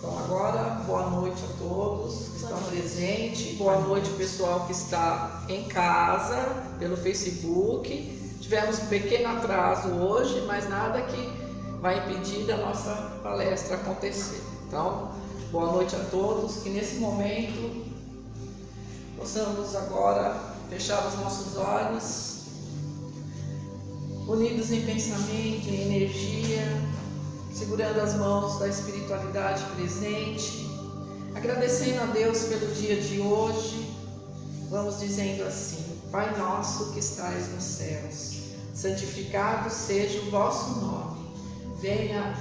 Então agora, boa noite a todos que estão presentes, boa noite pessoal que está em casa, pelo Facebook. Tivemos um pequeno atraso hoje, mas nada que vai impedir da nossa palestra acontecer. Então, boa noite a todos, que nesse momento possamos agora fechar os nossos olhos, unidos em pensamento, em energia, segurando as mãos da espiritualidade presente, agradecendo a Deus pelo dia de hoje. Vamos dizendo assim: Pai nosso que estais nos céus, santificado seja o vosso nome, venha,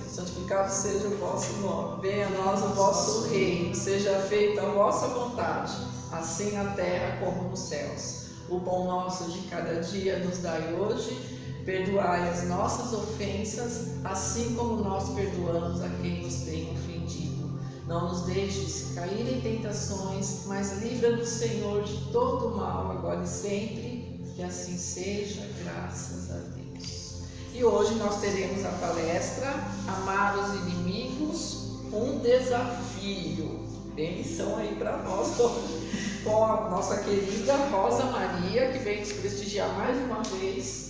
santificado seja o vosso nome, venha a nós o vosso reino, seja feita a vossa vontade, assim na terra como nos céus. O pão nosso de cada dia nos dai hoje. Perdoai as nossas ofensas, assim como nós perdoamos a quem nos tem ofendido. Não nos deixes cair em tentações, mas livra-nos, Senhor, de todo mal, agora e sempre. Que assim seja, graças a Deus. E hoje nós teremos a palestra Amar os Inimigos, um Desafio. Tem lição aí para nós hoje, com a nossa querida Rosa Maria, que vem nos prestigiar mais uma vez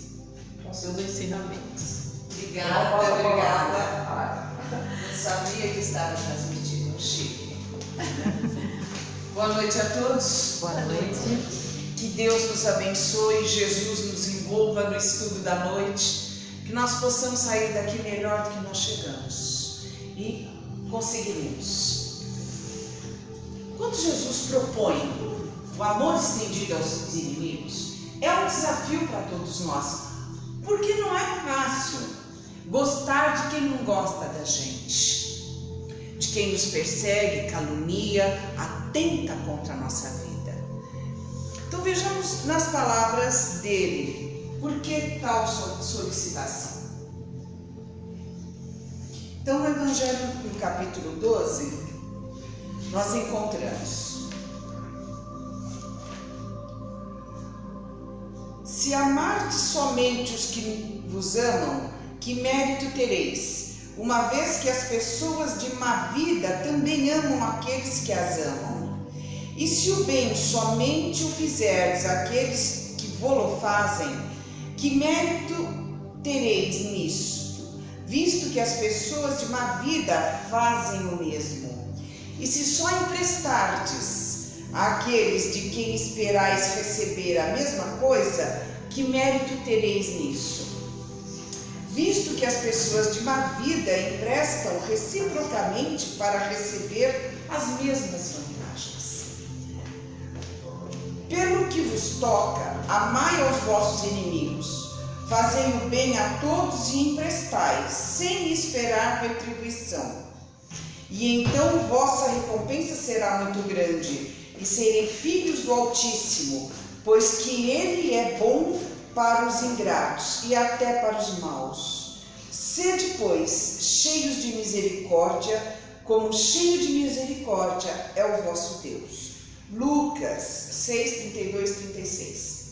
com seus ensinamentos. Obrigada. Não sabia que estava transmitindo, chique. Boa noite a todos. Boa noite. Que Deus nos abençoe, Jesus nos envolva no estudo da noite, que nós possamos sair daqui melhor do que nós chegamos e conseguiremos. Quando Jesus propõe o amor estendido aos inimigos, é um desafio para todos nós. Porque não é fácil gostar de quem não gosta da gente, de quem nos persegue, calunia, atenta contra a nossa vida. Então vejamos nas palavras dele, por que tal solicitação? Então no Evangelho, no capítulo 12, nós encontramos: se amardes somente os que vos amam, que mérito tereis, uma vez que as pessoas de má vida também amam aqueles que as amam? E se o bem somente o fizerdes àqueles que vô-lo fazem, que mérito tereis nisso, visto que as pessoas de má vida fazem o mesmo? E se só emprestardes àqueles de quem esperais receber a mesma coisa, que mérito tereis nisso? Visto que as pessoas de má vida emprestam reciprocamente para receber as mesmas vantagens. Pelo que vos toca, amai aos vossos inimigos, fazei o bem a todos e emprestai, sem esperar retribuição. E então vossa recompensa será muito grande, e serem filhos do Altíssimo, pois que Ele é bom para os ingratos e até para os maus. Sede, pois, cheios de misericórdia, como cheio de misericórdia é o vosso Deus. Lucas 6, 32, 36.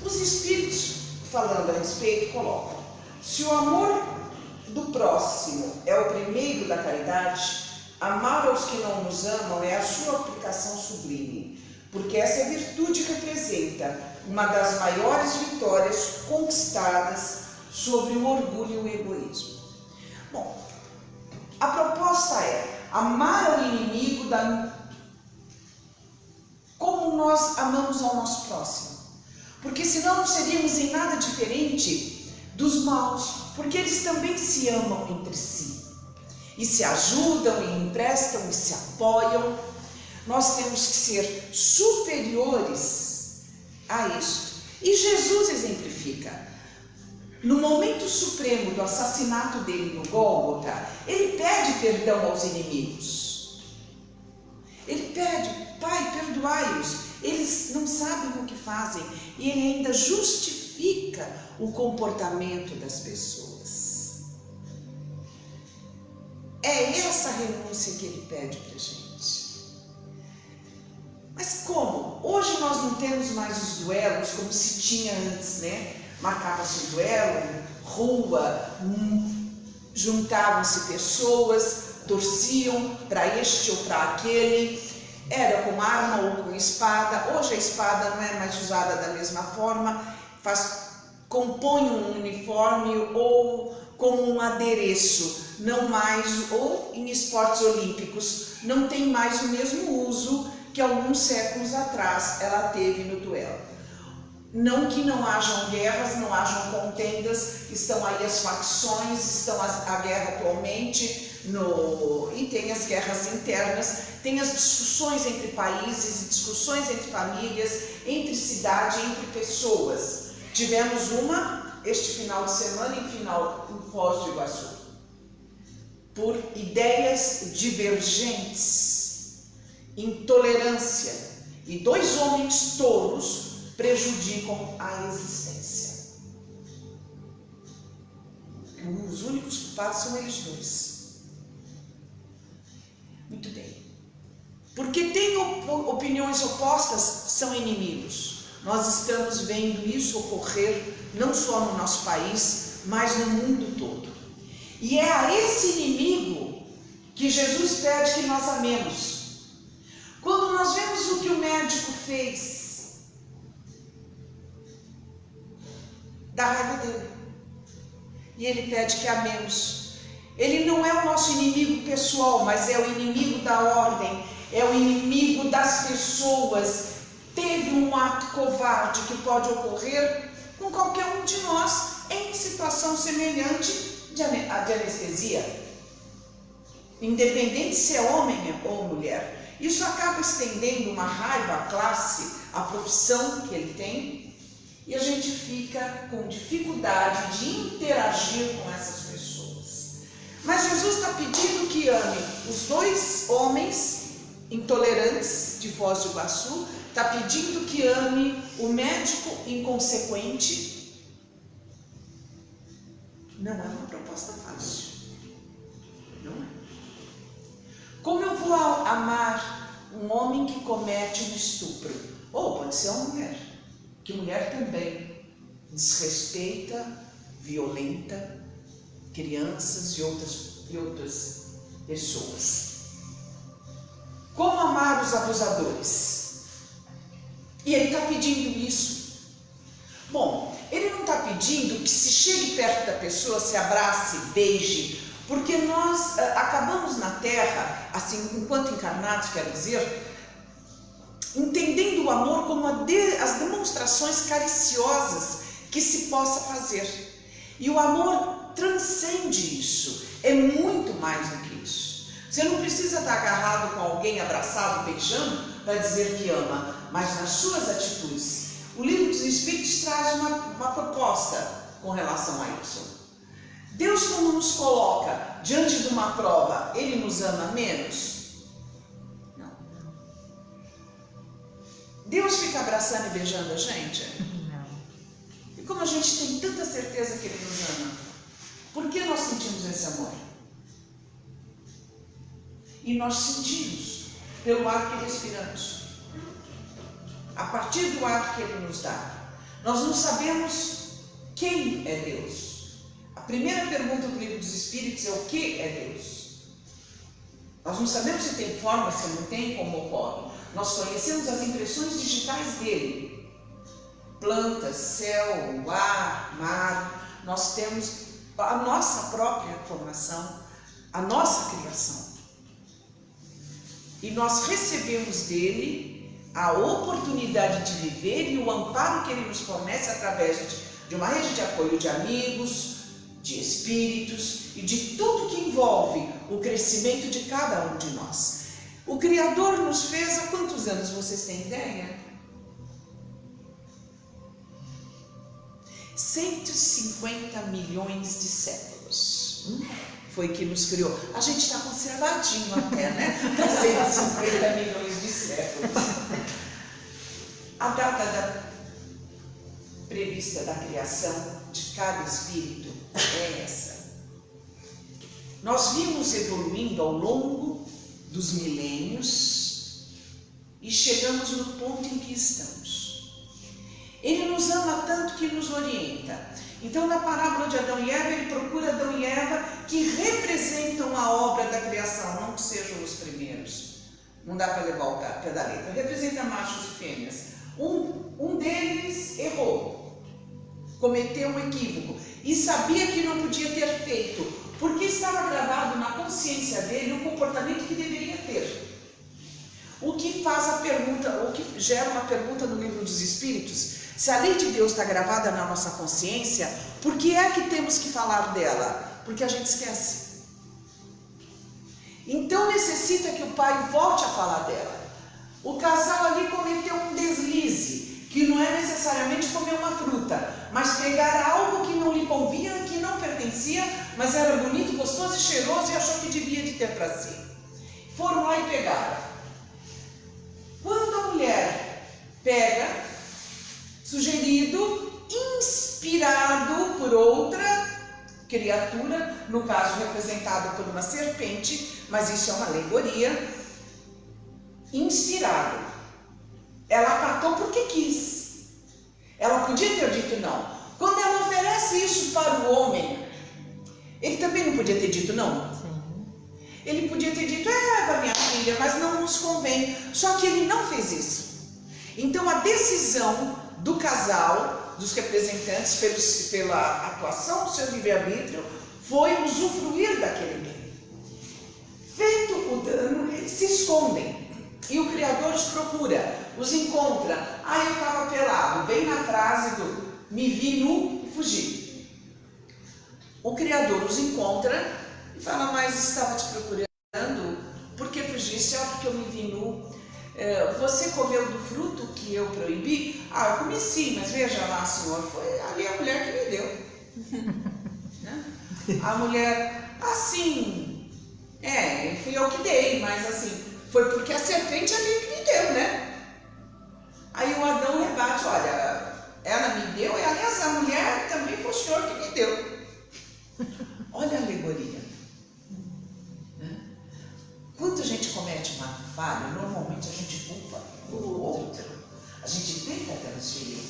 Os Espíritos, falando a respeito, colocam: se o amor do próximo é o primeiro da caridade, amar aos que não nos amam é a sua aplicação sublime, porque essa virtude representa uma das maiores vitórias conquistadas sobre o orgulho e o egoísmo. Bom, a proposta é amar ao inimigo como nós amamos ao nosso próximo, porque senão não seríamos em nada diferente dos maus, porque eles também se amam entre si. E se ajudam, e emprestam, e se apoiam. Nós temos que ser superiores a isto. E Jesus exemplifica. No momento supremo do assassinato dele no Gólgota, ele pede perdão aos inimigos. Ele pede: Pai, perdoai-os, eles não sabem o que fazem. E ele ainda justifica o comportamento das pessoas. É essa renúncia que ele pede para a gente. Mas como? Hoje nós não temos mais os duelos como se tinha antes, né? Marcava-se o duelo, rua, juntavam-se pessoas, torciam para este ou para aquele, era com arma ou com espada. Hoje a espada não é mais usada da mesma forma, compõe um uniforme ou como um adereço, não mais, ou em esportes olímpicos, não tem mais o mesmo uso que alguns séculos atrás ela teve no duelo. Não que não hajam guerras, não hajam contendas, estão aí as facções, estão a guerra atualmente, e tem as guerras internas, tem as discussões entre países, discussões entre famílias, entre cidade, entre pessoas. Tivemos uma este final de semana em Foz do Iguaçu, por ideias divergentes, intolerância, e 2 homens tolos prejudicam a existência. Os únicos culpados são eles 2. Muito bem. Porque tem opiniões opostas, são inimigos. Nós estamos vendo isso ocorrer não só no nosso país, mas no mundo todo. E é a esse inimigo que Jesus pede que nós amemos. Quando nós vemos o que o médico fez, dá raiva dele. E ele pede que amemos. Ele não é o nosso inimigo pessoal, mas é o inimigo da ordem, é o inimigo das pessoas. Teve um ato covarde que pode ocorrer com qualquer um de nós em situação semelhante de anestesia. Independente se é homem ou mulher. Isso acaba estendendo uma raiva à classe, à profissão que ele tem, e a gente fica com dificuldade de interagir com essas pessoas. Mas Jesus está pedindo que ame os 2 homens intolerantes de Foz do Iguaçu, está pedindo que ame o médico inconsequente. Não é uma proposta fácil. Não é. Como eu vou amar um homem que comete um estupro? Ou pode ser uma mulher, que mulher também desrespeita, violenta crianças e outras pessoas. Como amar os abusadores? E ele está pedindo isso. Bom, ele não está pedindo que se chegue perto da pessoa, se abrace, beije, porque nós acabamos na Terra, assim, enquanto encarnados, quero dizer, entendendo o amor como as demonstrações cariciosas que se possa fazer. E o amor transcende isso, é muito mais do que isso. Você não precisa estar agarrado com alguém, abraçado, beijando, para dizer que ama, mas nas suas atitudes. O Livro dos Espíritos traz uma proposta com relação a isso. Deus, quando nos coloca diante de uma prova, Ele nos ama menos? Não. Deus fica abraçando e beijando a gente? Não. E como a gente tem tanta certeza que Ele nos ama, por que nós sentimos esse amor? E nós sentimos pelo ar que respiramos. A partir do ar que Ele nos dá. Nós não sabemos quem é Deus. A primeira pergunta do Livro dos Espíritos é: o que é Deus? Nós não sabemos se tem forma, se não tem, como ocorre. Nós conhecemos as impressões digitais dele. Plantas, céu, ar, mar. Nós temos a nossa própria formação, a nossa criação. E nós recebemos dele a oportunidade de viver e o amparo que ele nos fornece através de uma rede de apoio de amigos, de espíritos e de tudo que envolve o crescimento de cada um de nós. O Criador nos fez há quantos anos, vocês têm ideia? 150 milhões de séculos. Foi que nos criou. A gente está conservadinho até, né? 150 milhões de séculos. A data prevista da criação de cada espírito é essa. Nós vimos evoluindo ao longo dos milênios e chegamos no ponto em que estamos. Ele nos ama tanto que nos orienta. Então, na parábola de Adão e Eva, ele procura Adão e Eva que representam uma obra da criação, não que sejam os primeiros. Não dá para levar o pé da letra. Representa machos e fêmeas. Um deles errou, cometeu um equívoco e sabia que não podia ter feito, porque estava gravado na consciência dele o comportamento que deveria ter. O que faz a pergunta, o que gera uma pergunta no livro dos Espíritos: se a lei de Deus está gravada na nossa consciência, por que é que temos que falar dela? Porque a gente esquece. Então necessita que o pai volte a falar dela. O casal ali cometeu um deslize, que não é necessariamente comer uma fruta, mas pegar algo que não lhe convinha, que não pertencia, mas era bonito, gostoso e cheiroso e achou que devia de ter para si. Foram lá e pegaram. Quando a mulher pega, sugerido, inspirado por outra criatura, no caso representada por uma serpente, mas isso é uma alegoria, inspirado. Ela acatou porque quis. Ela podia ter dito não. Quando ela oferece isso para o homem, ele também não podia ter dito não? Ele podia ter dito, minha filha, mas não nos convém. Só que ele não fez isso. Então a decisão do casal, dos representantes, pela atuação do seu livre-arbítrio, foi usufruir daquele bem. Feito o dano, eles se escondem. E o Criador os procura, os encontra. Eu estava pelado, bem na frase do me vi nu e fugi. O Criador os encontra e fala, mas estava te procurando, por que fugiste? Porque eu me vi nu. Você comeu do fruto que eu proibi? Eu comi sim, mas veja lá, senhor, foi ali a mulher que me deu. Né? A mulher, assim, fui eu que dei, mas assim, foi porque a serpente ali que me deu, né? Aí o Adão rebate, olha, ela me deu, e aliás a mulher também foi o senhor que me deu. Olha a alegoria. Quando a gente comete uma falha, normalmente a gente culpa o outro. A gente tenta transferir.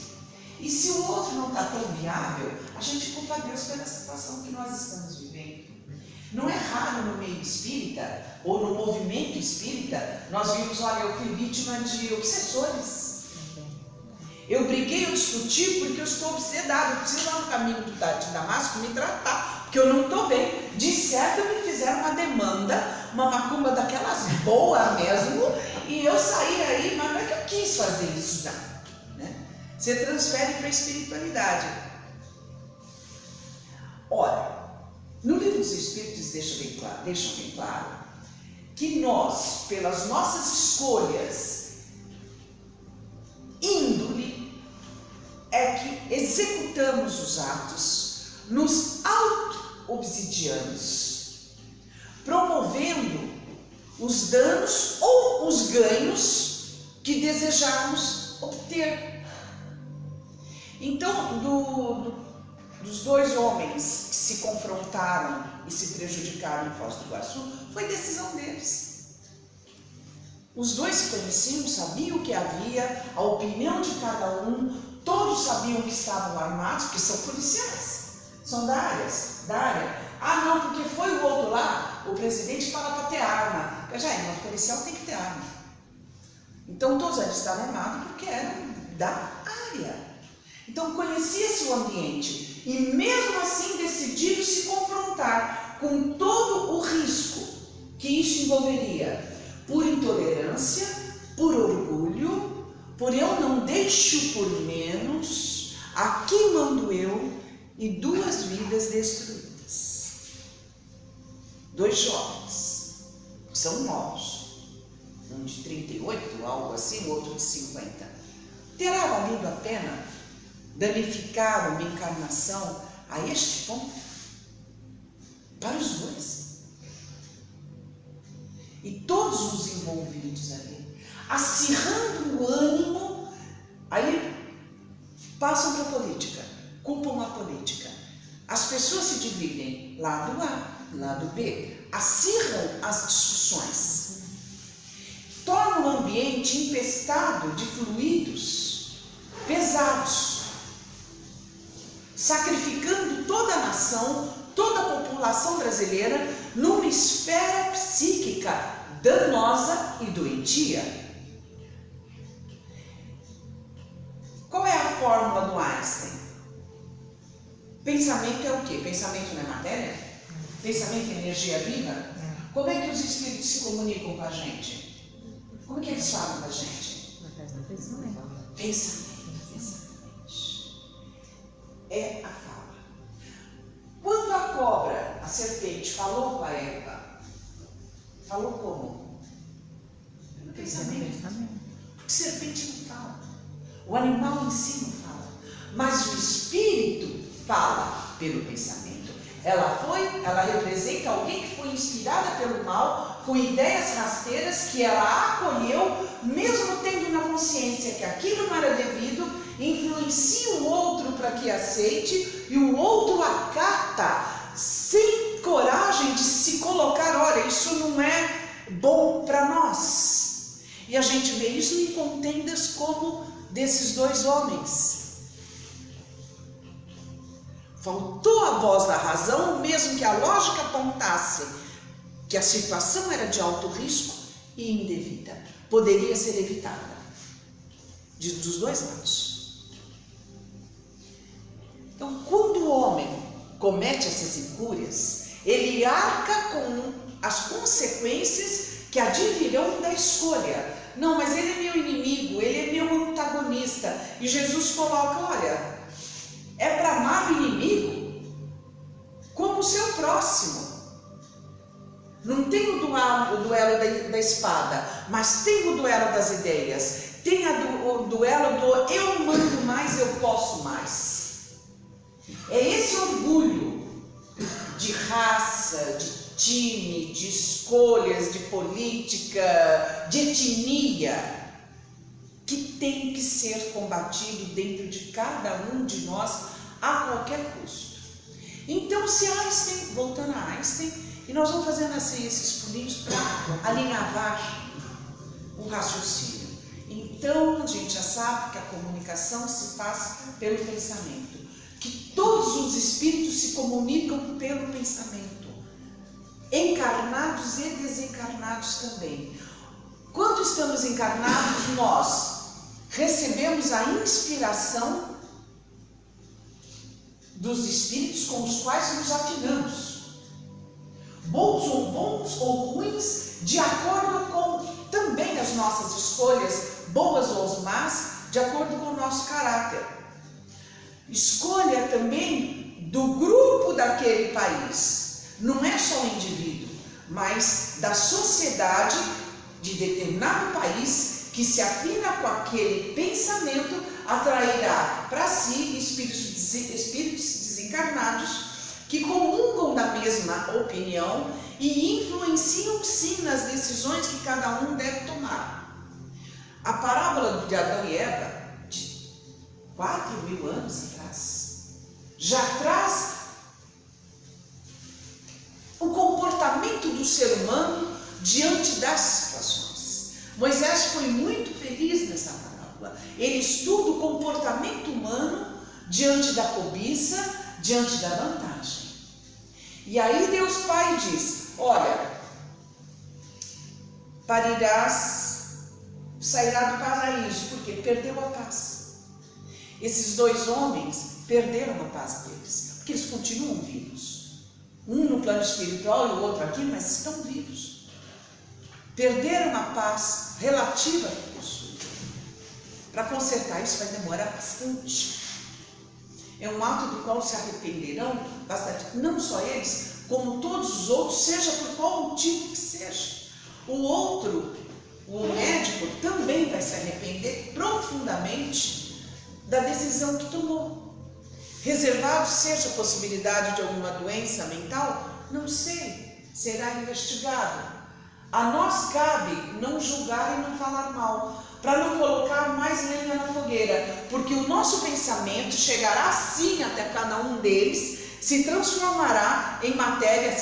E se o outro não está tão viável, a gente culpa Deus pela situação que nós estamos vivendo. Não é raro no meio espírita, ou no movimento espírita, nós vimos, olha, eu fui vítima de obsessores. Eu briguei, eu discuti porque eu estou obsedado. Eu preciso lá no caminho de Damasco me tratar, porque eu não estou bem. De certo, me fizeram uma demanda, uma macumba daquelas boas mesmo, e eu saí aí, mas não é que eu quis fazer isso, não. Né? Você transfere para a espiritualidade. Ora, no livro dos Espíritos deixam bem claro que nós, pelas nossas escolhas, índole, é que executamos os atos, nos auto-obsidiamos, promovendo os danos ou os ganhos que desejamos obter. Então, dos dois homens que se confrontaram e se prejudicaram em Foz do Iguaçu, foi decisão deles. Os dois se conheciam, sabiam o que havia, a opinião de cada um, todos sabiam que estavam armados, porque são policiais, são da área. Não, porque foi o outro lá, o presidente fala para ter arma. Mas o policial tem que ter arma. Então todos eles estavam armados porque eram da área. Então conhecia-se o ambiente e mesmo assim decidiram se confrontar com todo o risco que isso envolveria, por intolerância, por orgulho, por eu não deixo por menos, aqui mando eu, e 2 vidas destruídas. 2 jovens, são novos, um de 38, algo assim, o outro de 50. Terá valido a pena danificar uma encarnação a este ponto? Para os dois. E todos os envolvidos ali, acirrando o ânimo, aí passam para a política, culpam a política. As pessoas se dividem lado A, lado B, acirram as discussões, tornam o ambiente empestado de fluidos pesados, sacrificando toda a nação, toda a população, população brasileira numa esfera psíquica danosa e doentia. Qual é a fórmula do Einstein? Pensamento é o quê? Pensamento não é matéria? Pensamento é energia viva? Como é que os espíritos se comunicam com a gente? Como é que eles falam com a gente? Pensamento. É a fala. Quando a cobra, a serpente, falou com a Eva, falou como? Pelo pensamento. Porque serpente não fala. O animal em si não fala. Mas o espírito fala pelo pensamento. Ela representa alguém que foi inspirada pelo mal, com ideias rasteiras que ela acolheu, mesmo tendo na consciência que aquilo não era devido, influencia o outro para que aceite, e o outro acata, sem coragem de se colocar, olha, isso não é bom para nós. E a gente vê isso em contendas como desses dois homens. Faltou a voz da razão, mesmo que a lógica apontasse que a situação era de alto risco e indevida. Poderia ser evitada dos dois lados. Então, quando o homem comete essas incúrias, ele arca com as consequências que advirão da escolha. Não, mas ele é meu inimigo, ele é meu antagonista. E Jesus coloca, olha, é para amar o inimigo como o seu próximo. Não tem o duelo da espada, mas tem o duelo das ideias. Tem o duelo do eu mando mais, eu posso mais. É esse orgulho de raça, de time, de escolhas, de política, de etnia, que tem que ser combatido dentro de cada um de nós a qualquer custo. Então, se Einstein, voltando a Einstein, e nós vamos fazendo assim esses pulinhos para alinhavar o raciocínio. Então, a gente já sabe que a comunicação se faz pelo pensamento, que todos os espíritos se comunicam pelo pensamento, encarnados e desencarnados também. Quando estamos encarnados, nós recebemos a inspiração dos espíritos com os quais nos afinamos, bons ou ruins, de acordo com também as nossas escolhas, boas ou más, de acordo com o nosso caráter. Escolha também do grupo daquele país, não é só o indivíduo, mas da sociedade de determinado país que se afina com aquele pensamento, atrairá para si espíritos desencarnados que comungam da mesma opinião e influenciam sim nas decisões que cada um deve tomar. A parábola de Adão e Eva, de 4.000 anos atrás, já traz o comportamento do ser humano diante das situações. Moisés foi muito feliz nessa parábola. Ele estuda o comportamento humano diante da cobiça, diante da vantagem. E aí Deus Pai diz, olha, sairá do paraíso, porque perdeu a paz. Esses dois homens perderam a paz deles, porque eles continuam vivos. Um no plano espiritual e o outro aqui, mas estão vivos. Perderam a paz relativa que possuem. Para consertar isso vai demorar bastante. É um ato do qual se arrependerão bastante, não só eles, como todos os outros, seja por qual motivo que seja. O outro, o médico, também vai se arrepender profundamente da decisão que tomou. Reservado seja a possibilidade de alguma doença mental, não sei, será investigado. A nós cabe não julgar e não falar mal, para não colocar mais lenha na fogueira, porque o nosso pensamento chegará sim até cada um deles, se transformará em matéria,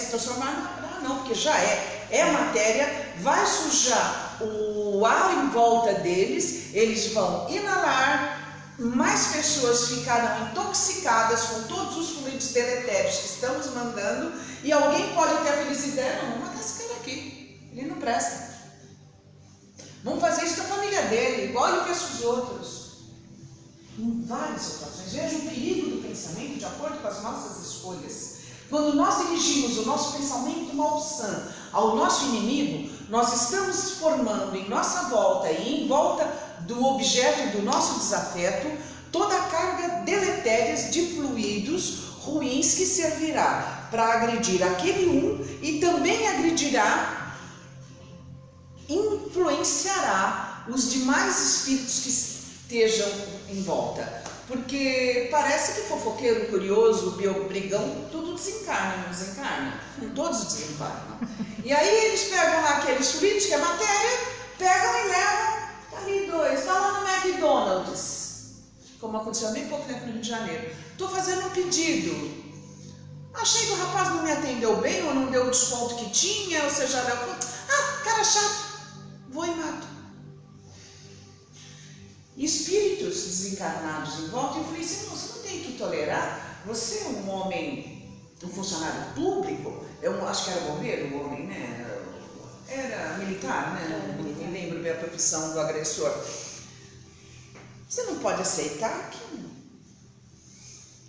porque já é matéria, vai sujar o ar em volta deles, eles vão inalar mais pessoas ficarão intoxicadas com todos os fluidos deletérios que estamos mandando, e alguém pode ter a feliz ideia: não, vamos matar esse cara aqui, ele não presta. Vamos fazer isso com a família dele, igual ele fez com os outros. Em várias situações, veja o perigo do pensamento de acordo com as nossas escolhas. Quando nós dirigimos o nosso pensamento malsã ao nosso inimigo, nós estamos formando em nossa volta e em volta do objeto do nosso desafeto toda a carga deletéria de fluidos ruins que servirá para agredir aquele e também agredirá, influenciará os demais espíritos que estejam em volta. Porque parece que fofoqueiro, curioso, brigão, tudo desencarna, não desencarna? Todos desencarnam. E aí eles pegam lá aqueles fluidos, que é matéria, pegam e levam. Tá ali 2, tá lá no McDonald's. Como aconteceu há bem pouco tempo no Rio de Janeiro. Estou fazendo um pedido. Achei que o rapaz não me atendeu bem, ou não deu o desconto que tinha, ou seja, cara chato, vou e mato. Espíritos desencarnados em volta influenciam. Você não tem que tolerar. Você é um homem, um funcionário público, acho que era bombeiro o homem, né? Era militar, né? Não me lembro bem a profissão do agressor. Você não pode aceitar que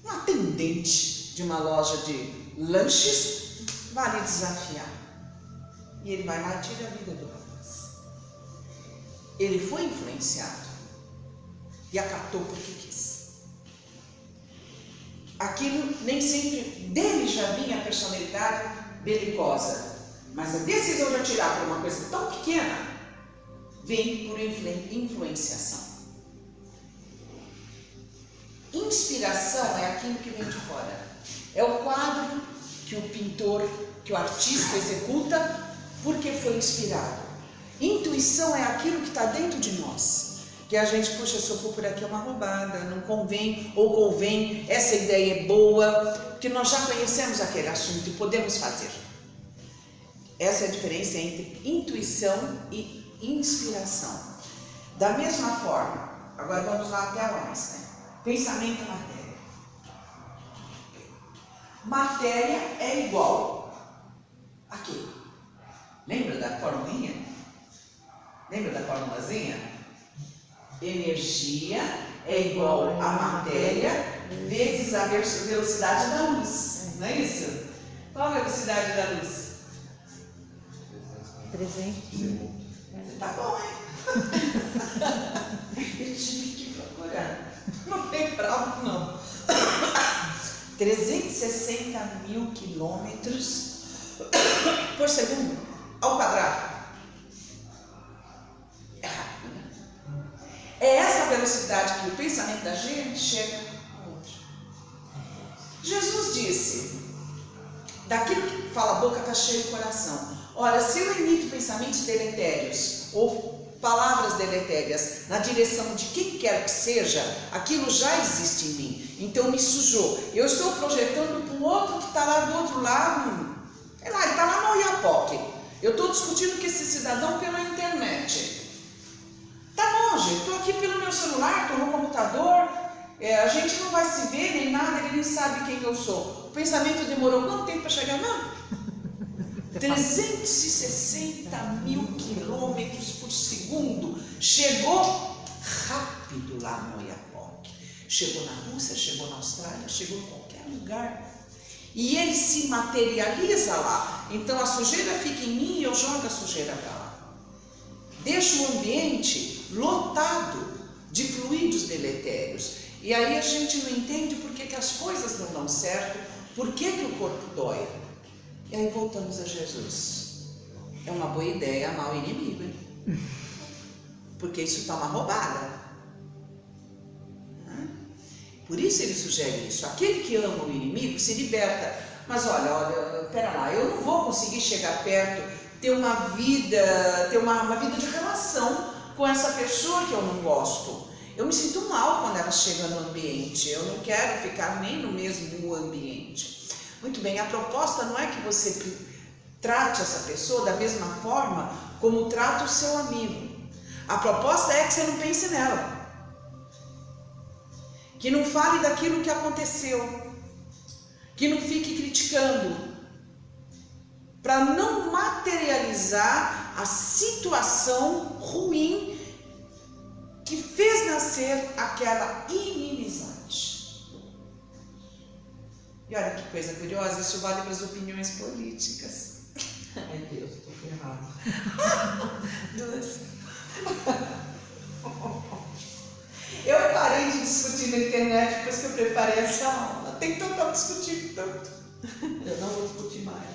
um atendente de uma loja de lanches vai lhe desafiar. E ele vai lá e tira a vida do rapaz. Ele foi influenciado e acatou porque quis. Aquilo nem sempre dele já vinha a personalidade belicosa, mas a decisão de atirar por uma coisa tão pequena vem por influenciação. Inspiração é aquilo que vem de fora. É o quadro que o pintor, que o artista executa porque foi inspirado. Intuição é aquilo que está dentro de nós. Que a gente, puxa, se eu for por aqui é uma roubada, não convém, ou convém, essa ideia é boa, que nós já conhecemos aquele assunto e podemos fazer. Essa é a diferença entre intuição e inspiração. Da mesma forma, agora vamos lá até o Einstein. Pensamento e matéria. Matéria é igual a quê? Lembra da formulinha? Lembra da formulazinha? Energia é igual a matéria vezes a velocidade da luz. Não é isso? Qual a velocidade da luz? 300. Tá bom, hein? Eu tive que procurar. Não tem bravo, não. 360 mil quilômetros por segundo ao quadrado. É rápido, né? É essa velocidade que o pensamento da gente chega a outra. Jesus disse: daquilo que fala a boca está cheio o coração. Ora, se eu emito pensamentos deletérios ou palavras deletérias na direção de quem quer que seja, aquilo já existe em mim. Então me sujou. Eu estou projetando para o outro que está lá do outro lado. Sei lá, ele está lá no Oiapoque. Eu estou discutindo com esse cidadão pela internet. Está longe, estou aqui pelo meu celular, estou no computador. A gente não vai se ver nem nada, ele nem sabe quem eu sou. O pensamento demorou quanto tempo para chegar? Não. 360 mil quilômetros por segundo. Chegou rápido lá no Oiapoque. Chegou na Rússia, chegou na Austrália, chegou em qualquer lugar. E ele se materializa lá. Então a sujeira fica em mim e eu jogo a sujeira para lá. Deixo o ambiente lotado de fluidos deletérios. E aí a gente não entende por que as coisas não dão certo, por que o corpo dói. E aí voltamos a Jesus. É uma boa ideia amar o inimigo, hein? Porque isso está uma roubada. Por isso ele sugere isso. Aquele que ama o inimigo se liberta. Mas olha, pera lá, eu não vou conseguir chegar perto, ter uma vida de relação com essa pessoa que eu não gosto. Eu me sinto mal quando ela chega no ambiente. Eu não quero ficar nem no mesmo ambiente. Muito bem, a proposta não é que você trate essa pessoa da mesma forma como trata o seu amigo. A proposta é que você não pense nela. que não fale daquilo que aconteceu, que não fique criticando, para não materializar a situação ruim que fez nascer aquela inimizade. E olha que coisa curiosa, isso vale para as opiniões políticas. Ai Deus, estou ferrado. Eu parei de discutir na internet depois que eu preparei essa aula. Tem tanto para discutir, tanto. Eu não vou discutir mais.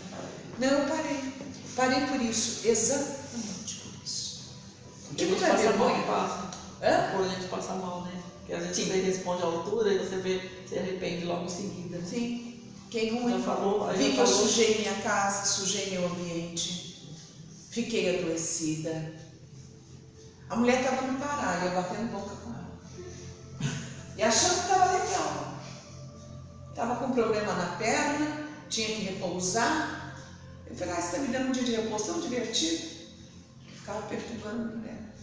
Não, eu parei. Parei por isso, exatamente por isso. A gente passa mal e passa. Hã? Por a gente passa mal, né? Porque às vezes Sim. você responde à altura e você se arrepende logo em seguida. Sim. Quem ruim. Já falou, Vi que eu falou. sujei minha casa, sujei meu ambiente. Fiquei adoecida. A mulher estava me parando, eu batendo boca com ela. E achando que estava legal. Estava com problema na perna, tinha que repousar. Eu falei, você está me dando um dia de repouso tão divertido. Ficava perturbando a mulher.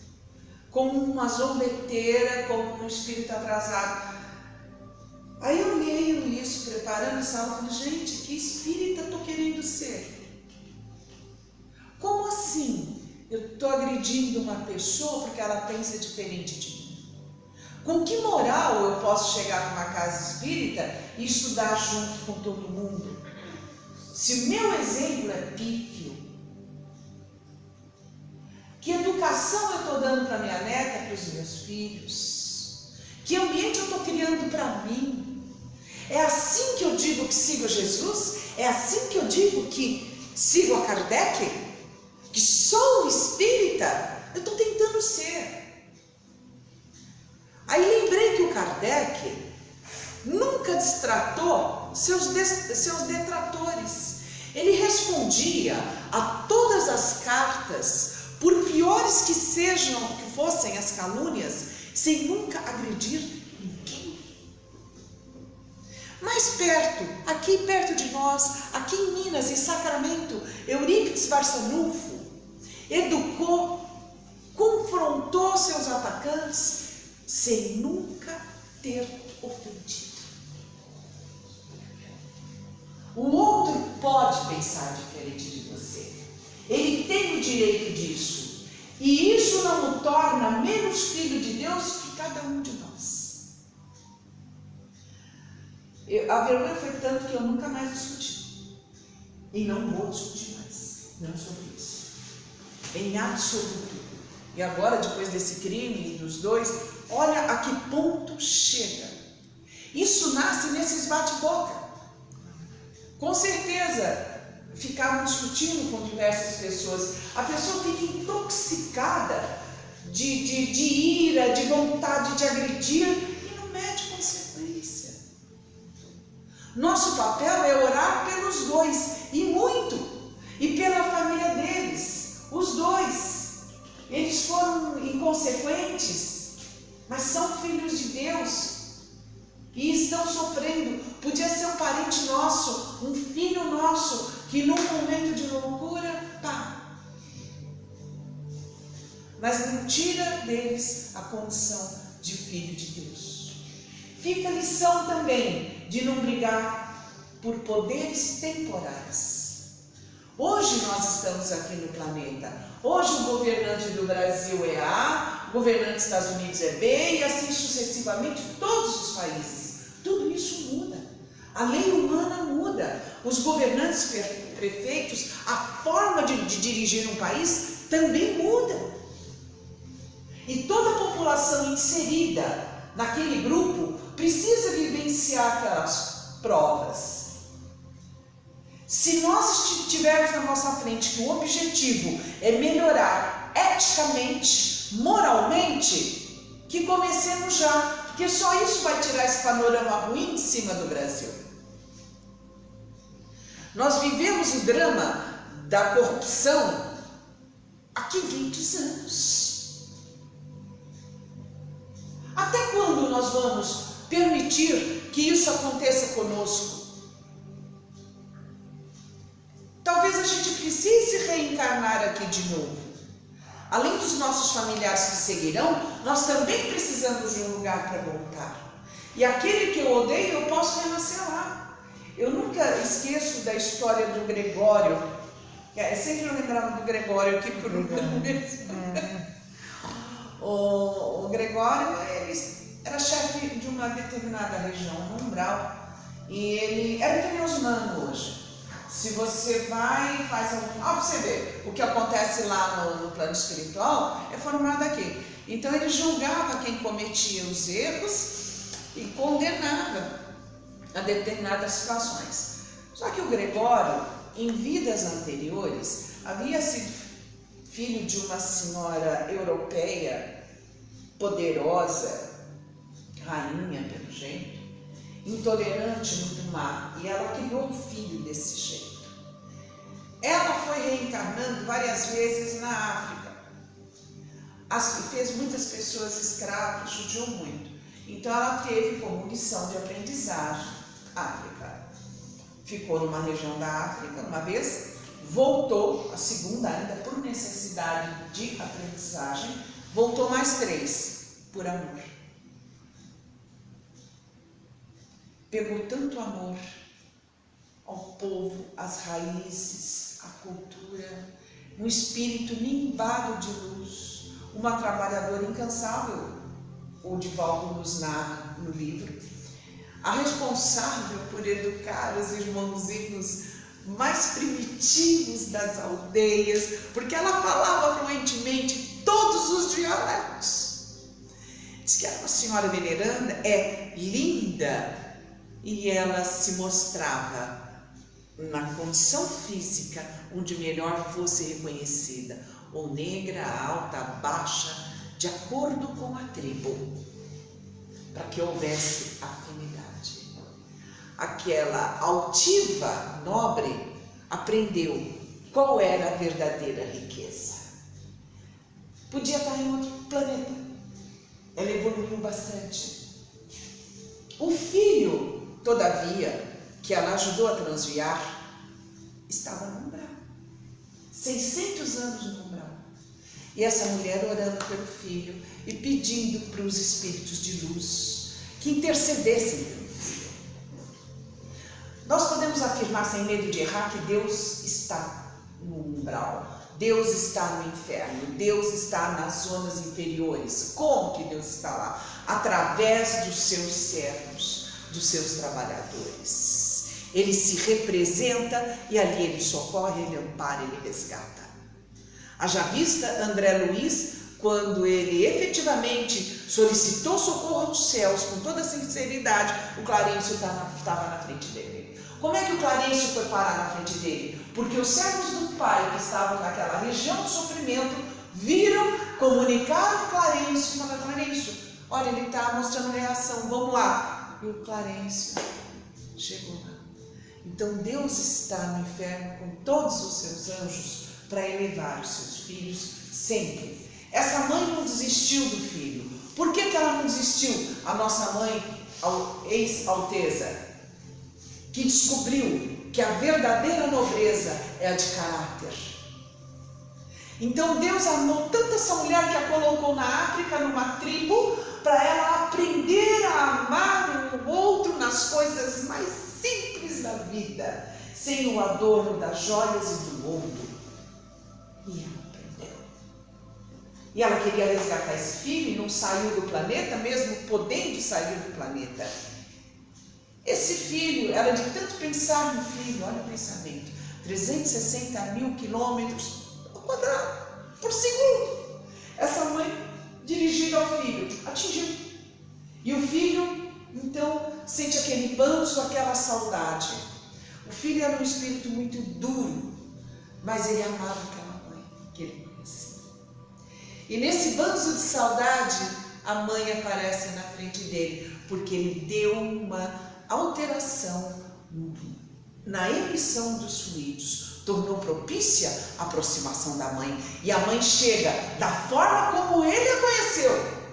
Como uma zombeteira, como um espírito atrasado. Aí eu leio isso, preparando essa aula, falei, gente, que espírita estou querendo ser? Como assim? Eu estou agredindo uma pessoa porque ela pensa diferente de mim? Com que moral eu posso chegar numa casa espírita e estudar junto com todo mundo? Se meu exemplo é pífio, que educação eu estou dando para minha neta, para os meus filhos? Que ambiente eu estou criando para mim? É assim que eu digo que sigo Jesus? É assim que eu digo que sigo a Kardec? Que sou espírita? Eu estou tentando ser. Aí lembrei que o Kardec nunca destratou seus detratores. Ele respondia a todas as cartas, por piores que fossem as calúnias, sem nunca agredir ninguém. Mais perto, aqui perto de nós, aqui em Minas, em Sacramento, Eurípides Barçanufo educou, confrontou seus atacantes, sem nunca ter ofendido. O outro pode pensar diferente de você. Ele tem o direito disso. E isso não o torna menos filho de Deus que cada um de nós. A vergonha foi tanto que eu nunca mais discuti. E não vou discutir mais. Não sobre isso. Em absoluto. E agora, depois desse crime dos dois, olha a que ponto chega. Isso nasce nesses bate-boca. Com certeza, ficavam discutindo com diversas pessoas. A pessoa fica intoxicada de ira, de vontade de agredir e não mede consequência. Nosso papel é orar pelos dois, e muito, e pela família deles, os dois. Eles foram inconsequentes, mas são filhos de Deus. E estão sofrendo. Podia ser um parente nosso, um filho nosso, que num momento de loucura, pá. Mas não tira deles a condição de filho de Deus. Fica a lição também de não brigar por poderes temporais. Hoje nós estamos aqui no planeta. Hoje o governante do Brasil é A, o governante dos Estados Unidos é B, e assim sucessivamente todos os países. Tudo isso muda. A lei humana muda. Os governantes prefeitos, a forma de dirigir um país também muda. E toda a população inserida naquele grupo precisa vivenciar aquelas provas. Se nós tivermos na nossa frente que o objetivo é melhorar eticamente, moralmente, que comecemos já. Porque só isso vai tirar esse panorama ruim de cima do Brasil. Nós vivemos o drama da corrupção há 500 anos. Até quando nós vamos permitir que isso aconteça conosco? Talvez a gente precise reencarnar aqui de novo. Além dos nossos familiares que seguirão, nós também precisamos de um lugar para voltar. E aquele que eu odeio, eu posso renascer lá. Eu nunca esqueço da história do Gregório. Sempre eu lembrava do Gregório aqui, porque eu nunca mesmo. O Gregório, ele era chefe de uma determinada região, no umbral. E ele era italiano hoje. Se você vai e faz algum... você vê, o que acontece lá no plano espiritual é formado aqui. Então ele julgava quem cometia os erros e condenava a determinadas situações. Só que o Gregório, em vidas anteriores, havia sido filho de uma senhora europeia, poderosa, rainha pelo jeito, intolerante, muito má, e ela criou um filho desse jeito. Ela foi reencarnando várias vezes na África, fez muitas pessoas escravas, judiou muito. Então ela teve como missão de aprendizagem África. Ficou numa região da África uma vez, voltou, a segunda ainda por necessidade de aprendizagem, voltou mais 3, por amor. Pegou tanto amor ao povo, às raízes, à cultura, um espírito nimbado de luz, uma trabalhadora incansável, o Divaldo nos narra no livro, a responsável por educar os irmãozinhos mais primitivos das aldeias, porque ela falava fluentemente todos os dialetos. Diz que era uma senhora veneranda, linda, e ela se mostrava na condição física onde melhor fosse reconhecida, ou negra, alta, baixa, de acordo com a tribo, para que houvesse afinidade. Aquela altiva, nobre, aprendeu qual era a verdadeira riqueza. Podia estar em outro planeta. Ela evoluiu bastante. O filho, todavia, que ela ajudou a transviar, estava no umbral. 600 anos no umbral. E essa mulher orando pelo filho e pedindo para os espíritos de luz que intercedessem pelo filho. Nós podemos afirmar sem medo de errar que Deus está no umbral, Deus está no inferno, Deus está nas zonas inferiores. Como que Deus está lá? Através dos seus servos, dos seus trabalhadores. Ele se representa e ali ele socorre, ele ampara, ele resgata. Haja vista André Luiz, quando ele efetivamente solicitou socorro dos céus com toda sinceridade, o Clarencio estava na frente dele. Como é que o Clarencio foi parar na frente dele? Porque os servos do Pai que estavam naquela região de sofrimento viram, comunicaram o Clarencio e falaram: Clarencio, olha, ele está mostrando reação, vamos lá. E o Clarencio chegou lá. Então Deus está no inferno com todos os seus anjos para elevar os seus filhos sempre. Essa mãe não desistiu do filho. Por que ela não desistiu? A nossa mãe, ex-alteza, que descobriu que a verdadeira nobreza é a de caráter. Então Deus amou tanto essa mulher que a colocou na África, numa tribo, para ela aprender a amar o outro nas coisas mais simples da vida, sem o adorno das joias e do mundo. E ela aprendeu. E ela queria resgatar esse filho e não saiu do planeta, mesmo podendo sair do planeta. Esse filho, ela de tanto pensar no filho, olha o pensamento, 360 mil quilômetros ao quadrado por segundo. Essa mãe, dirigida ao filho, atingiu. E o filho, então, sente aquele banzo, aquela saudade. O filho era um espírito muito duro, mas ele amava aquela mãe que ele conhecia. E nesse banzo de saudade, a mãe aparece na frente dele, porque ele deu uma alteração na emissão dos fluidos, tornou propícia a aproximação da mãe, e a mãe chega da forma como ele a conheceu,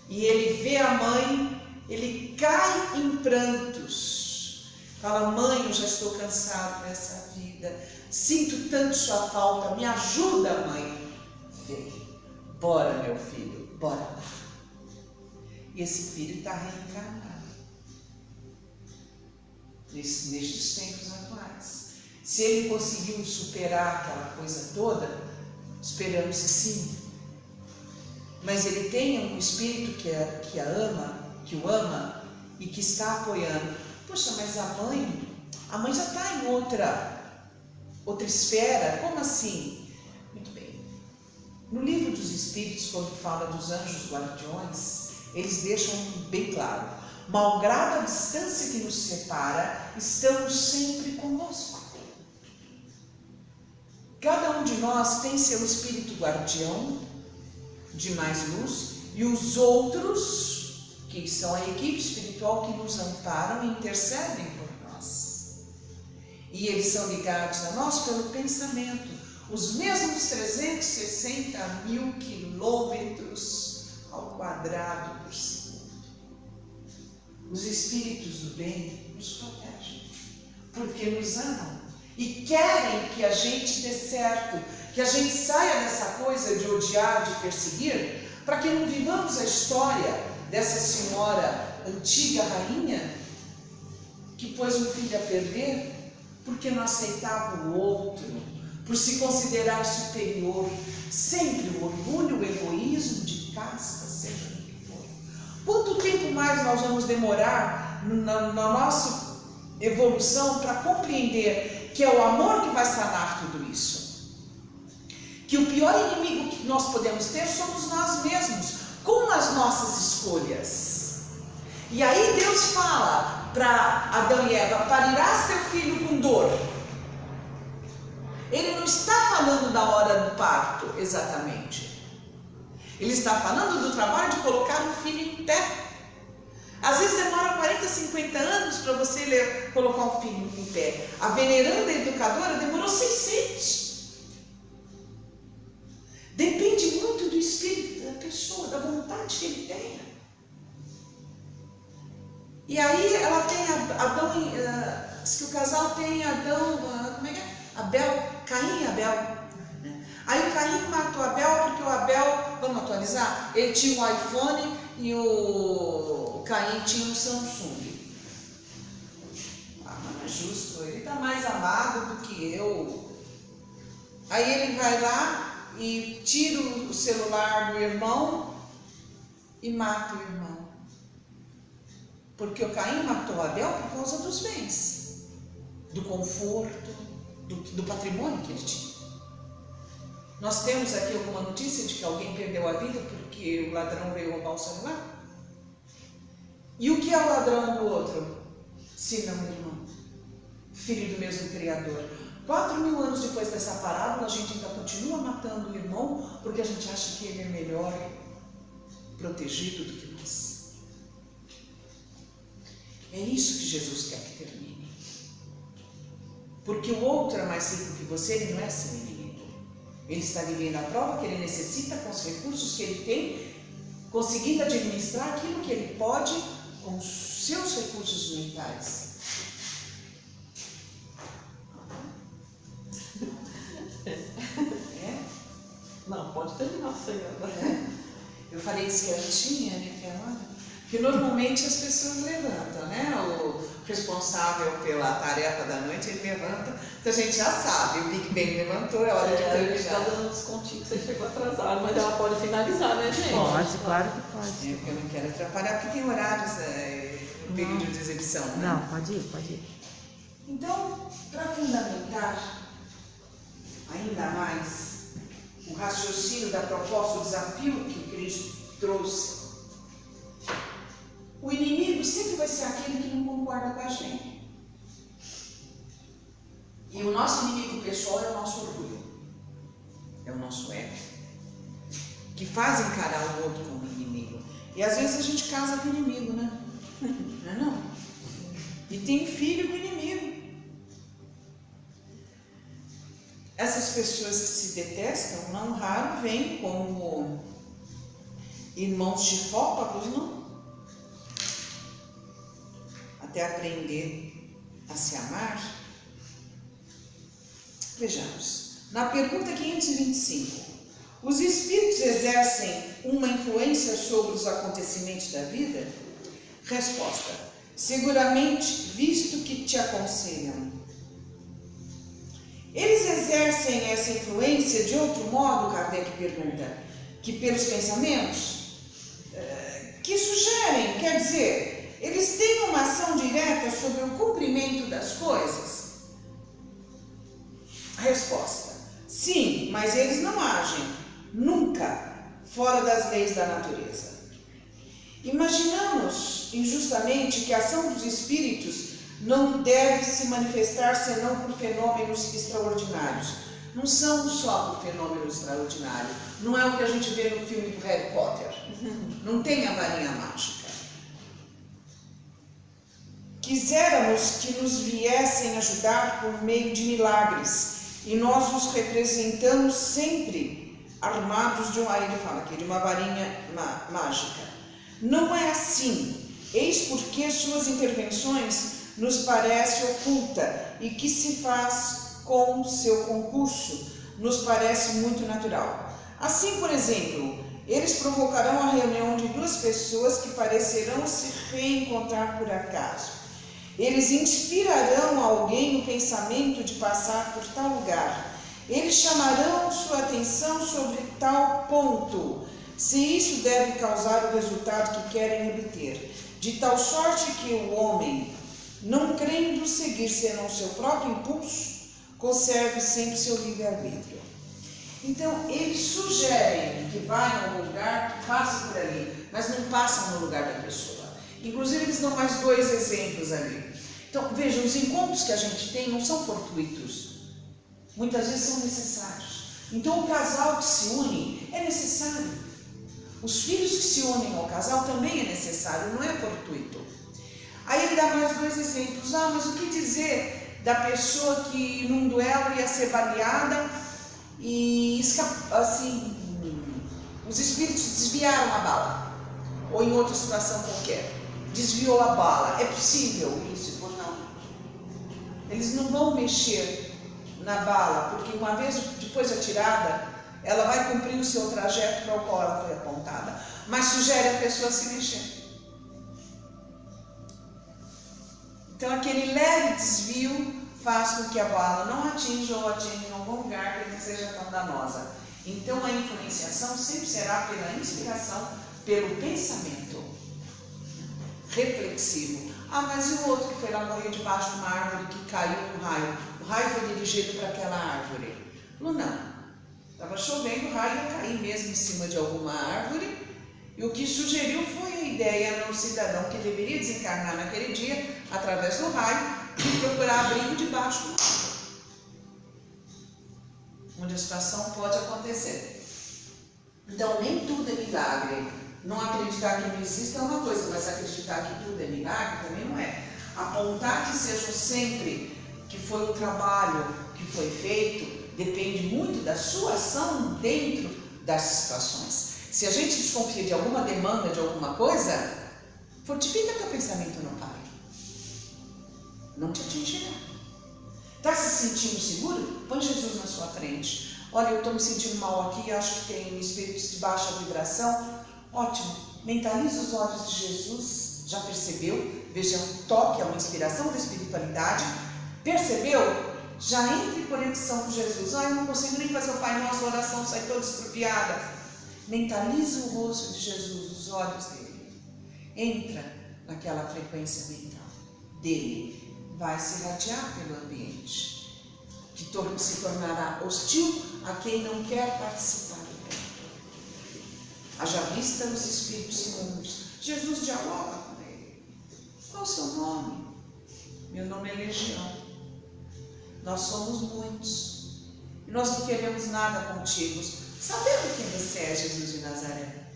e ele vê a mãe, ele cai em prantos, fala: mãe, eu já estou cansado dessa vida, sinto tanto sua falta, me ajuda, mãe. Vem, bora meu filho, bora lá. e esse filho está reencarnado nestes tempos atuais. Se ele conseguiu superar aquela coisa toda, esperamos que sim. Mas ele tem um espírito que o ama e que está apoiando. Poxa, mas a mãe já está em outra esfera. Como assim? Muito bem. No livro dos Espíritos, quando fala dos anjos guardiões, eles deixam bem claro: malgrado a distância que nos separa, estamos sempre conosco. Cada um de nós tem seu espírito guardião de mais luz, e os outros, que são a equipe espiritual que nos amparam e intercedem por nós. E eles são ligados a nós pelo pensamento, os mesmos 360 mil quilômetros ao quadrado por segundo. Os espíritos do bem nos protegem, porque nos amam e querem que a gente dê certo, que a gente saia dessa coisa de odiar, de perseguir, para que não vivamos a história dessa senhora antiga rainha que pôs um filho a perder porque não aceitava o outro, por se considerar superior. Sempre o orgulho, o egoísmo de casta, seja o que for. Quanto tempo mais nós vamos demorar na nossa evolução para compreender que é o amor que vai sanar tudo isso? Que o pior inimigo que nós podemos ter somos nós mesmos, com as nossas escolhas. E aí Deus fala para Adão e Eva: parirás teu filho com dor. Ele não está falando da hora do parto, exatamente. Ele está falando do trabalho de colocar um filho em pé. Às vezes demora 40, 50 anos para você colocar um filho em pé. A veneranda educadora demorou 600. Depende muito do espírito da pessoa, da vontade que ele tenha. E aí ela tem Adão, diz que o casal tem Adão, como é que é? Caim e Abel. Aí o Caim matou Abel porque o Abel, vamos atualizar, ele tinha um iPhone e o Caim tinha um Samsung. Não é justo, ele está mais amado do que eu. Aí ele vai lá e tira o celular do irmão e mata o irmão. Porque o Caim matou Abel por causa dos bens, do conforto, do patrimônio que ele tinha. Nós temos aqui alguma notícia de que alguém perdeu a vida porque o ladrão veio roubar o celular? E o que é o ladrão do outro? Se não o irmão, filho do mesmo Criador. 4.000 anos depois dessa parábola, a gente ainda continua matando o irmão porque a gente acha que ele é melhor protegido do que nós. É isso que Jesus quer que termine. Porque o outro é mais rico que você, ele não é seu inimigo. Ele está vivendo a prova que ele necessita com os recursos que ele tem, conseguindo administrar aquilo que ele pode com os seus recursos mentais. Não, pode terminar, senhora. Eu falei esquertinha, né, aquela hora? Porque normalmente as pessoas levantam, né? O responsável pela tarefa da noite, ele levanta, então a gente já sabe, o Big Bang levantou, é hora de terminar. A gente está dando uns continhos, você chegou atrasado, mas ela pode finalizar, né, gente? Pode, claro que pode. Porque eu não quero atrapalhar, porque tem horários, período de exibição, né? Não, pode ir. Então, para fundamentar ainda mais o raciocínio da proposta, o desafio que Cristo trouxe, o inimigo sempre vai ser aquele que não concorda com a gente. E o nosso inimigo pessoal é o nosso orgulho, é o nosso ego, que faz encarar o outro como inimigo. E às vezes a gente casa com o inimigo, né? Não é não? E tem filho com inimigo. Essas pessoas que se detestam, não raro, vêm como irmãos chifópagos, não? Até aprender a se amar. Vejamos, na pergunta 525, Os espíritos exercem uma influência sobre os acontecimentos da vida? Resposta: seguramente, visto que te aconselham. Eles exercem essa influência de outro modo, Kardec pergunta, que pelos pensamentos que sugerem, quer dizer, eles têm uma ação direta sobre o cumprimento das coisas? Resposta: sim, mas eles não agem nunca fora das leis da natureza. Imaginamos injustamente que a ação dos espíritos não deve se manifestar senão por fenômenos extraordinários. Não são só por fenômenos extraordinários. Não é o que a gente vê no filme do Harry Potter. Não tem a varinha mágica. Quiséramos que nos viessem ajudar por meio de milagres, e nós os representamos sempre armados de ele fala aqui, de uma varinha mágica. Não é assim. Eis porque suas intervenções nos parece oculta e que se faz com seu concurso nos parece muito natural. Assim, por exemplo, eles provocarão a reunião de duas pessoas que parecerão se reencontrar por acaso. Eles inspirarão a alguém o pensamento de passar por tal lugar. Eles chamarão sua atenção sobre tal ponto, se isso deve causar o resultado que querem obter, de tal sorte que o homem, não querendo seguir senão seu próprio impulso, conserve sempre seu livre-arbítrio. Então, eles sugerem que vá em algum lugar, que passe por ali, mas não passam no lugar da pessoa. Inclusive, eles dão mais 2 exemplos ali. Então, vejam, os encontros que a gente tem não são fortuitos. Muitas vezes são necessários. Então, o casal que se une é necessário. Os filhos que se unem ao casal também é necessário, não é fortuito. Aí ele dá mais 2 exemplos. Mas o que dizer da pessoa que num duelo ia ser baleada e assim, os espíritos desviaram a bala, ou em outra situação qualquer, desviou a bala? É possível isso? Ou não? Eles não vão mexer na bala, porque uma vez depois de atirada, ela vai cumprir o seu trajeto para o qual ela foi apontada, mas sugere a pessoa se mexer. Então, aquele leve desvio faz com que a bala não atinja ou atinja em algum lugar que não seja tão danosa. Então, a influenciação sempre será pela inspiração, pelo pensamento reflexivo. Mas e o outro que foi lá morrer debaixo de uma árvore que caiu um raio? O raio foi dirigido para aquela árvore? Não. Estava chovendo, o raio ia cair mesmo em cima de alguma árvore, e o que sugeriu foi a ideia no cidadão que deveria desencarnar naquele dia, através do raio, e procurar abrigo debaixo do árvore, onde a situação pode acontecer. Então, nem tudo é milagre. Não acreditar que não existe é uma coisa, mas acreditar que tudo é milagre também não é. Apontar que sejam sempre, que foi um trabalho que foi feito, depende muito da sua ação dentro das situações. Se a gente desconfia de alguma demanda, de alguma coisa, fortifica teu pensamento no Pai. Não te atingirá. Está se sentindo seguro? Põe Jesus na sua frente. Olha, eu estou me sentindo mal aqui, acho que tem espíritos de baixa vibração. Ótimo. Mentaliza os olhos de Jesus. Já percebeu? Veja, um toque, é uma inspiração da espiritualidade. Percebeu? Já entre em conexão com Jesus. Eu não consigo nem fazer o Pai Nosso, a oração sai toda estropiada. Mentaliza o rosto de Jesus, os olhos dele. Entra naquela frequência mental dele. Vai se irradiar pelo ambiente, que se tornará hostil a quem não quer participar do bem. Haja vista os espíritos imundos. Jesus dialoga com ele. Qual o seu nome? Meu nome é Legião. Nós somos muitos. E nós não queremos nada contigo. Sabendo quem você é, Jesus de Nazaré.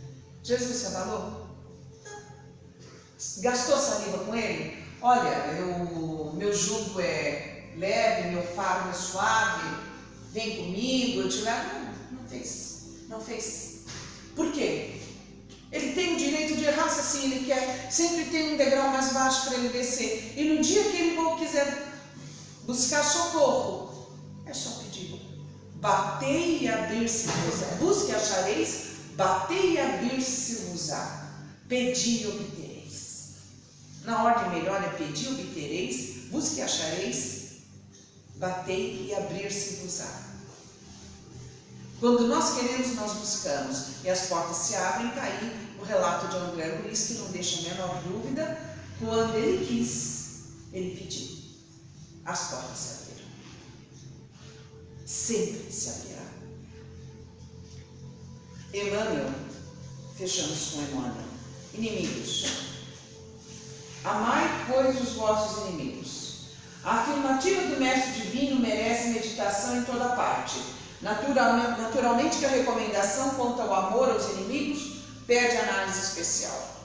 Jesus se abalou? Não. Gastou saliva com ele? Olha, meu jugo é leve, meu fardo é suave, vem comigo, eu te levo. Não fez. Por quê? Ele tem o direito de errar se assim ele quer, sempre tem um degrau mais baixo para ele descer. E no dia que ele quiser buscar socorro, é só pedir. batei e abrir-se-vos-á. Busque e achareis, batei e abrir-se-vos-á. Pedi e obtereis. Na ordem melhor é pedir e obtereis, busque e achareis, batei e abrir-se-vos-á. Quando nós queremos, nós buscamos e as portas se abrem. Está aí o relato de André Luiz, que não deixa a menor dúvida. Quando ele quis, ele pediu. As portas se abriram. Sempre se abrirá. Emmanuel, fechamos com Emmanuel. Inimigos. Amai, pois, os vossos inimigos. A afirmativa do Mestre Divino merece meditação em toda parte. Naturalmente que a recomendação quanto ao amor aos inimigos pede análise especial.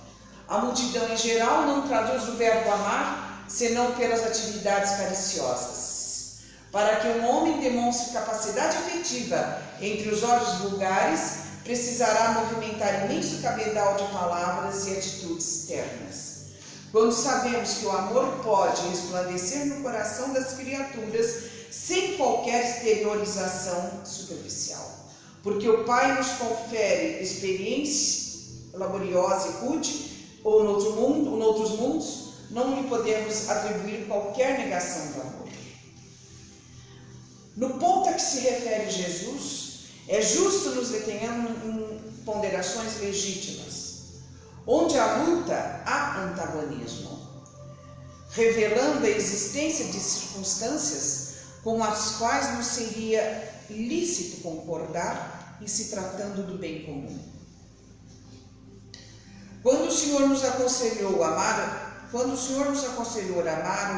A multidão em geral não traduz o verbo amar senão pelas atividades cariciosas. Para que um homem demonstre capacidade afetiva entre os olhos vulgares, precisará movimentar imenso cabedal de palavras e atitudes externas. Quando sabemos que o amor pode resplandecer no coração das criaturas sem qualquer exteriorização superficial, porque o Pai nos confere experiência laboriosa e rude, ou noutros mundos, não lhe podemos atribuir qualquer negação do amor. No ponto a que se refere Jesus, é justo nos detenhamos em ponderações legítimas. Onde há luta, há antagonismo, revelando a existência de circunstâncias com as quais não seria lícito concordar em se tratando do bem comum. Quando o Senhor nos aconselhou a amar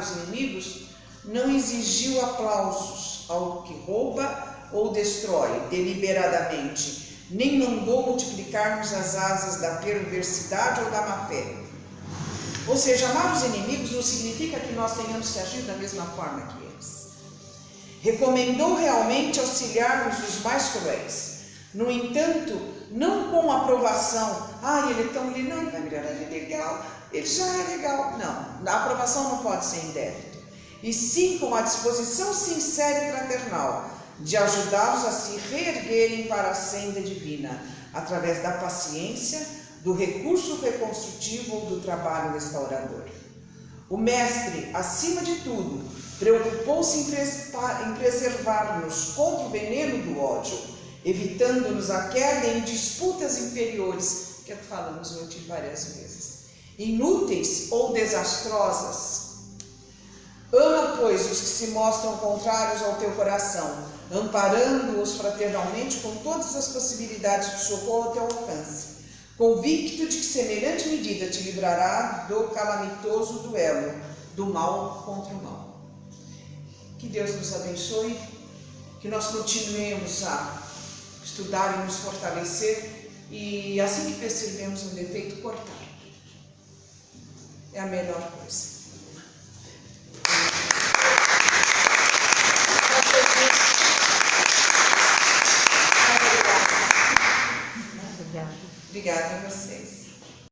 os inimigos, não exigiu aplausos ao que rouba ou destrói deliberadamente, nem mandou multiplicarmos as asas da perversidade ou da má-fé. Ou seja, amar os inimigos não significa que nós tenhamos que agir da mesma forma que eles. Recomendou realmente auxiliarmos os mais cruéis. No entanto, não com aprovação. Ele é tão lindo, não, ele é legal, ele já é legal. Não, a aprovação não pode ser em débito. E sim com a disposição sincera e fraternal de ajudá-los a se reerguerem para a senda divina, através da paciência, do recurso reconstrutivo ou do trabalho restaurador. O Mestre, acima de tudo, preocupou-se em preservar-nos contra o veneno do ódio, evitando-nos a queda em disputas inferiores, que falamos hoje várias vezes, inúteis ou desastrosas. Ama, pois, os que se mostram contrários ao teu coração, amparando-os fraternalmente com todas as possibilidades de socorro ao teu alcance, convicto de que semelhante medida te livrará do calamitoso duelo, do mal contra o mal. Que Deus nos abençoe, que nós continuemos a estudar e nos fortalecer, e assim que percebemos um defeito, cortar. É a melhor coisa. Obrigada a vocês.